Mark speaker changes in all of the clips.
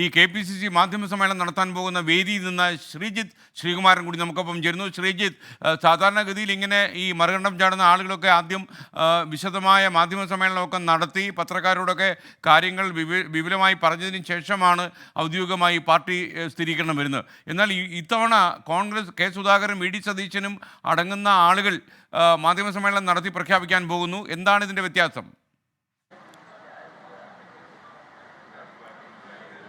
Speaker 1: ഈ KPCC മാധ്യമ സമ്മേളനം നടത്താൻ പോകുന്ന വേദിയിൽ നിന്ന് ശ്രീജിത്ത് ശ്രീകുമാരൻ കൂടി നമുക്കൊപ്പം ചേരുന്നു. ശ്രീജിത്ത്, സാധാരണഗതിയിൽ ഇങ്ങനെ ഈ മറുകണ്ഠം ചാടുന്ന ആളുകളൊക്കെ ആദ്യം വിശദമായ മാധ്യമ സമ്മേളനമൊക്കെ നടത്തി പത്രക്കാരോടൊക്കെ കാര്യങ്ങൾ വിപുലമായി പറഞ്ഞതിന് ശേഷമാണ് ഔദ്യോഗികമായി പാർട്ടി സ്ഥിരീകരണം വരുന്നത്. എന്നാൽ ഇത്തവണ Congress K Sudhakaran, V D സതീശനും അടങ്ങുന്ന ആളുകൾ മാധ്യമ സമ്മേളനം നടത്തി പ്രഖ്യാപിക്കാൻ പോകുന്നു. എന്താണ് ഇതിൻ്റെ വ്യത്യാസം?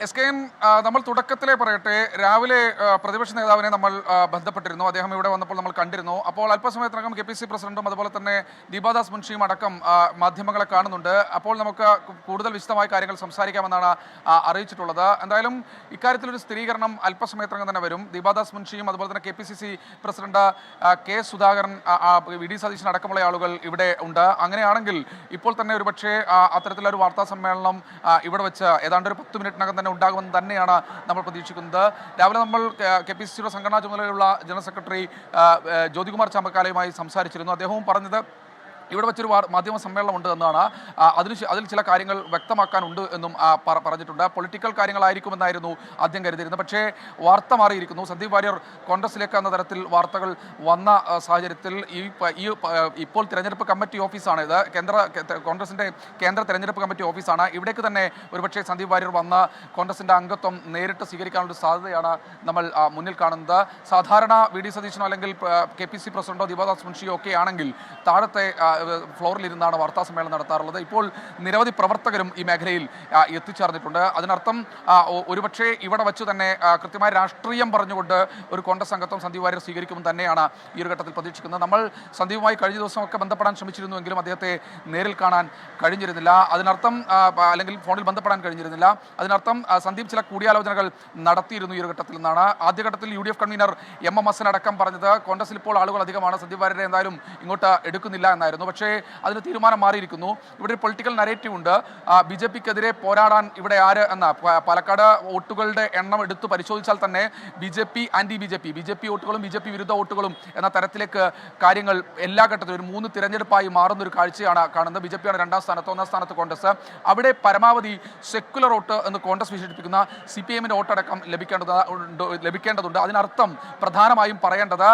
Speaker 2: SKN, നമ്മൾ തുടക്കത്തിലേ പറയട്ടെ, രാവിലെ പ്രതിപക്ഷ നേതാവിനെ നമ്മൾ ബന്ധപ്പെട്ടിരുന്നു. അദ്ദേഹം ഇവിടെ വന്നപ്പോൾ നമ്മൾ കണ്ടിരുന്നു. അപ്പോൾ അല്പസമയത്തിനകം KPCC പ്രസിഡന്റും അതുപോലെ തന്നെ ദീപാദാസ് മുൻഷിയും അടക്കം മാധ്യമങ്ങളെ കാണുന്നുണ്ട്. അപ്പോൾ നമുക്ക് കൂടുതൽ വിശദമായ കാര്യങ്ങൾ സംസാരിക്കാമെന്നാണ് അറിയിച്ചിട്ടുള്ളത്. എന്തായാലും ഇക്കാര്യത്തിലൊരു സ്ഥിരീകരണം അല്പസമയത്തിനകം തന്നെ വരും. ദീപാദാസ് മുൻഷിയും അതുപോലെ തന്നെ KPCC president K Sudhakaran, V D Satheesan അടക്കമുള്ള ആളുകൾ ഇവിടെ ഉണ്ട്. അങ്ങനെയാണെങ്കിൽ ഇപ്പോൾ തന്നെ ഒരുപക്ഷെ അത്തരത്തിലൊരു വാർത്താ സമ്മേളനം ഇവിടെ വെച്ച് ഏതാണ്ട് ഒരു 10 മിനിറ്റിനകം തന്നെ ഉണ്ടാകുമെന്ന് തന്നെയാണ് നമ്മൾ പ്രതീക്ഷിക്കുന്നത്. രാവിലെ നമ്മൾ KPCCയുടെ സംഘടനാ ചുമതലയുള്ള ജനറൽ സെക്രട്ടറി ജ്യോതികുമാർ ചാമ്പക്കാലയുമായി സംസാരിച്ചിരുന്നു. അദ്ദേഹവും പറഞ്ഞത് ഇവിടെ വെച്ചൊരു മാധ്യമ സമ്മേളനം ഉണ്ട് എന്നാണ്. അതിൽ ചില കാര്യങ്ങൾ വ്യക്തമാക്കാനുണ്ട് എന്നും പറഞ്ഞിട്ടുണ്ട്. പൊളിറ്റിക്കൽ കാര്യങ്ങളായിരിക്കുമെന്നായിരുന്നു ആദ്യം കരുതിയിരുന്നത്. പക്ഷേ വാർത്ത മാറിയിരിക്കുന്നു. സന്ദീപ് വാര്യർ കോൺഗ്രസിലേക്ക് എന്ന തരത്തിൽ വാർത്തകൾ വന്ന സാഹചര്യത്തിൽ ഇപ്പോൾ തിരഞ്ഞെടുപ്പ് കമ്മിറ്റി ഓഫീസാണ് ഇത്. കോൺഗ്രസിൻ്റെ കേന്ദ്ര തിരഞ്ഞെടുപ്പ് കമ്മിറ്റി ഓഫീസാണ്. ഇവിടേക്ക് തന്നെ ഒരുപക്ഷെ സന്ദീപ് വാര്യർ വന്ന് കോൺഗ്രസിൻ്റെ അംഗത്വം നേരിട്ട് സ്വീകരിക്കാനുള്ള സാധ്യതയാണ് നമ്മൾ മുന്നിൽ കാണുന്നത്. സാധാരണ വി ഡി സതീശനോ അല്ലെങ്കിൽ KPCC പ്രസിഡന്റോ ദീപാദാസ് മുൻഷിയോ ഒക്കെ ആണെങ്കിൽ താഴത്തെ ഫ്ലോറിലിരുന്നാണ് വാർത്താ സമ്മേളനം നടത്താറുള്ളത്. ഇപ്പോൾ നിരവധി പ്രവർത്തകരും ഈ മേഖലയിൽ എത്തിച്ചേർന്നിട്ടുണ്ട്. അതിനർത്ഥം ഒരുപക്ഷെ ഇവിടെ വെച്ച് തന്നെ കൃത്യമായ രാഷ്ട്രീയം പറഞ്ഞുകൊണ്ട് ഒരു കോൺഗ്രസ് അംഗത്വം സന്ദീപ് വാര്യർ സ്വീകരിക്കുമെന്ന് തന്നെയാണ് ഈ ഒരു ഘട്ടത്തിൽ പ്രതീക്ഷിക്കുന്നത്. നമ്മൾ സന്ദീപുമായി കഴിഞ്ഞ ദിവസമൊക്കെ ബന്ധപ്പെടാൻ ശ്രമിച്ചിരുന്നുവെങ്കിലും അദ്ദേഹത്തെ നേരിൽ കാണാൻ കഴിഞ്ഞിരുന്നില്ല. അതിനർത്ഥം അല്ലെങ്കിൽ ഫോണിൽ ബന്ധപ്പെടാൻ കഴിഞ്ഞിരുന്നില്ല. അതിനർത്ഥം സന്ദീപ് ചില കൂടിയാലോചനകൾ നടത്തിയിരുന്നു ഈ ഒരു ഘട്ടത്തിൽ നിന്നാണ്. ആദ്യഘട്ടത്തിൽ UDF കൺവീനർ MMS അടക്കം പറഞ്ഞത് കോൺഗ്രസിൽ ഇപ്പോൾ ആളുകൾ അധികമാണ്, സന്ദീപ് വാര്യരെ എന്തായാലും ഇങ്ങോട്ട് എടുക്കുന്നില്ല എന്നായിരുന്നു. പക്ഷേ അതിന് തീരുമാനം മാറിയിരിക്കുന്നു. ഇവിടെ ഒരു പൊളിറ്റിക്കൽ നരേറ്റീവ് ഉണ്ട്. BJPക്കെതിരെ പോരാടാൻ ഇവിടെ ആര് എന്ന പാലക്കാട് വോട്ടുകളുടെ എണ്ണം എടുത്ത് പരിശോധിച്ചാൽ തന്നെ BJP വോട്ടുകളും BJP വിരുദ്ധ വോട്ടുകളും എന്ന തരത്തിലേക്ക് കാര്യങ്ങൾ എല്ലാ ഘട്ടത്തിലും ഒരു 3 തിരഞ്ഞെടുപ്പായി മാറുന്ന ഒരു കാഴ്ചയാണ് കാണുന്നത്. BJPയാണ് 2ാം സ്ഥാനത്ത്, 1ാം സ്ഥാനത്ത് കോൺഗ്രസ്. അവിടെ പരമാവധി സെക്കുലർ വോട്ട് എന്ന് കോൺഗ്രസ് വിശേഷിപ്പിക്കുന്ന CPMന്റെ വോട്ടടക്കം ലഭിക്കേണ്ടതുണ്ട്. അതിനർത്ഥം പ്രധാനമായും പറയേണ്ടത്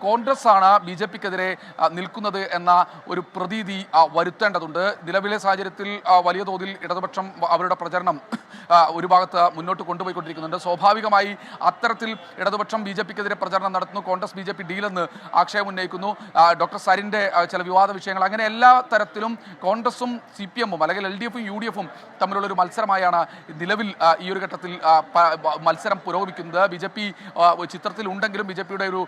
Speaker 2: കോൺഗ്രസ് ആണ് BJPക്കെതിരെ നിൽക്കുന്നത് എന്ന ഒരു പ്രതീതി വരുത്തേണ്ടതുണ്ട്. നിലവിലെ സാഹചര്യത്തിൽ വലിയ തോതിൽ ഇടതുപക്ഷം അവരുടെ പ്രചരണം ഒരു ഭാഗത്ത് മുന്നോട്ട് കൊണ്ടുപോയിക്കൊണ്ടിരിക്കുന്നുണ്ട്. സ്വാഭാവികമായി അത്തരത്തിൽ ഇടതുപക്ഷം BJPക്കെതിരെ പ്രചരണം നടത്തുന്നു. കോൺഗ്രസ് BJP ഡീലെന്ന് ആക്ഷേപം ഉന്നയിക്കുന്നു. ഡോക്ടർ സരിൻ്റെ ചില വിവാദ വിഷയങ്ങൾ, അങ്ങനെ എല്ലാ തരത്തിലും കോൺഗ്രസും CPMഉം അല്ലെങ്കിൽ LDFും UDFും തമ്മിലുള്ളൊരു മത്സരമായാണ് നിലവിൽ ഈ ഒരു ഘട്ടത്തിൽ മത്സരം പുരോഗമിക്കുന്നത്. BJP ചിത്രത്തിൽ ഉണ്ടെങ്കിലും BJPയുടെ ഒരു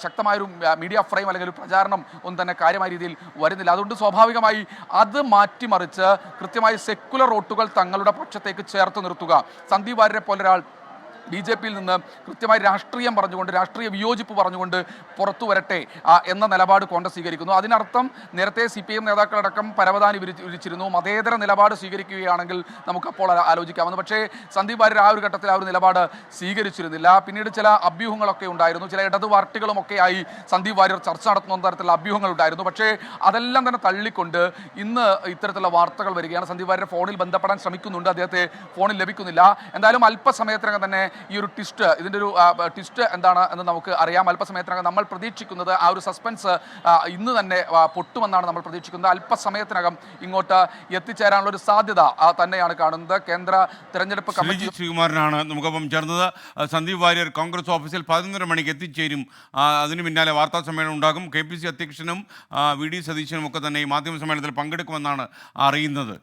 Speaker 2: ശക്തമായൊരു മീഡിയ ഫ്രെയിം അല്ലെങ്കിൽ ഒരു പ്രചാരണം ഒന്നും തന്നെ കാര്യമായ രീതിയിൽ വരുന്നില്ല. അതുകൊണ്ട് സ്വാഭാവികമായി അത് മാറ്റിമറിച്ച് കൃത്യമായി സെക്കുലർ വോട്ടുകൾ തങ്ങളുടെ പക്ഷത്തേക്ക് ചേർത്ത് നിർത്തുക. സന്ദീപ് വാര്യരെ പോലൊരാൾ BJPയിൽ നിന്ന് കൃത്യമായി രാഷ്ട്രീയം പറഞ്ഞുകൊണ്ട്, രാഷ്ട്രീയ വിയോജിപ്പ് പറഞ്ഞുകൊണ്ട് പുറത്തു വരട്ടെ എന്ന നിലപാട് കോൺഗ്രസ് സ്വീകരിക്കുന്നു. അതിനർത്ഥം നേരത്തെ CPM നേതാക്കളടക്കം പരവതാനി വിരിച്ചിരുന്നു. മതേതര നിലപാട് സ്വീകരിക്കുകയാണെങ്കിൽ നമുക്കപ്പോൾ ആലോചിക്കാമെന്ന്. പക്ഷേ സന്ദീപ് വാര്യർ ആ ഒരു ഘട്ടത്തിൽ ആ ഒരു നിലപാട് സ്വീകരിച്ചിരുന്നില്ല. പിന്നീട് ചില അഭ്യൂഹങ്ങളൊക്കെ ഉണ്ടായിരുന്നു. ചില ഇടതു പാർട്ടികളുമൊക്കെയായി സന്ദീപ് വാര്യർ ചർച്ച നടത്തുന്ന തരത്തിലുള്ള അഭ്യൂഹങ്ങൾ ഉണ്ടായിരുന്നു. പക്ഷേ അതെല്ലാം തന്നെ തള്ളിക്കൊണ്ട് ഇന്ന് ഇത്തരത്തിലുള്ള വാർത്തകൾ വരികയാണ്. സന്ദീപ് വാര്യർ ഫോണിൽ ബന്ധപ്പെടാൻ ശ്രമിക്കുന്നുണ്ട്, അദ്ദേഹത്തെ ഫോണിൽ ലഭിക്കുന്നില്ല. എന്തായാലും അല്പസമയത്തിനകം തന്നെ ഈ ഒരു ഇതിൻ്റെ ഒരു ട്വിസ്റ്റ് എന്താണ് എന്ന് നമുക്ക് അറിയാം. അല്പസമയത്തിനകം നമ്മൾ പ്രതീക്ഷിക്കുന്നത് ആ ഒരു സസ്പെൻസ് ഇന്ന് തന്നെ പൊട്ടുമെന്നാണ് നമ്മൾ പ്രതീക്ഷിക്കുന്നത്. അല്പസമയത്തിനകം ഇങ്ങോട്ട് എത്തിച്ചേരാനുള്ള ഒരു സാധ്യത തന്നെയാണ് കാണുന്നത്. കേന്ദ്ര തെരഞ്ഞെടുപ്പ് കമ്മിറ്റി
Speaker 1: ശ്രീകുമാരനാണ് നമുക്കൊപ്പം ചേർന്നത്. സന്ദീപ് വാര്യർ കോൺഗ്രസ് ഓഫീസിൽ 11:30 മണിക്ക് എത്തിച്ചേരും. അതിന് പിന്നാലെ വാർത്താ സമ്മേളനം ഉണ്ടാകും. KPCC അധ്യക്ഷനും വി ഡി സതീശനും ഒക്കെ തന്നെ ഈ മാധ്യമ സമ്മേളനത്തിൽ പങ്കെടുക്കുമെന്നാണ് അറിയുന്നത്.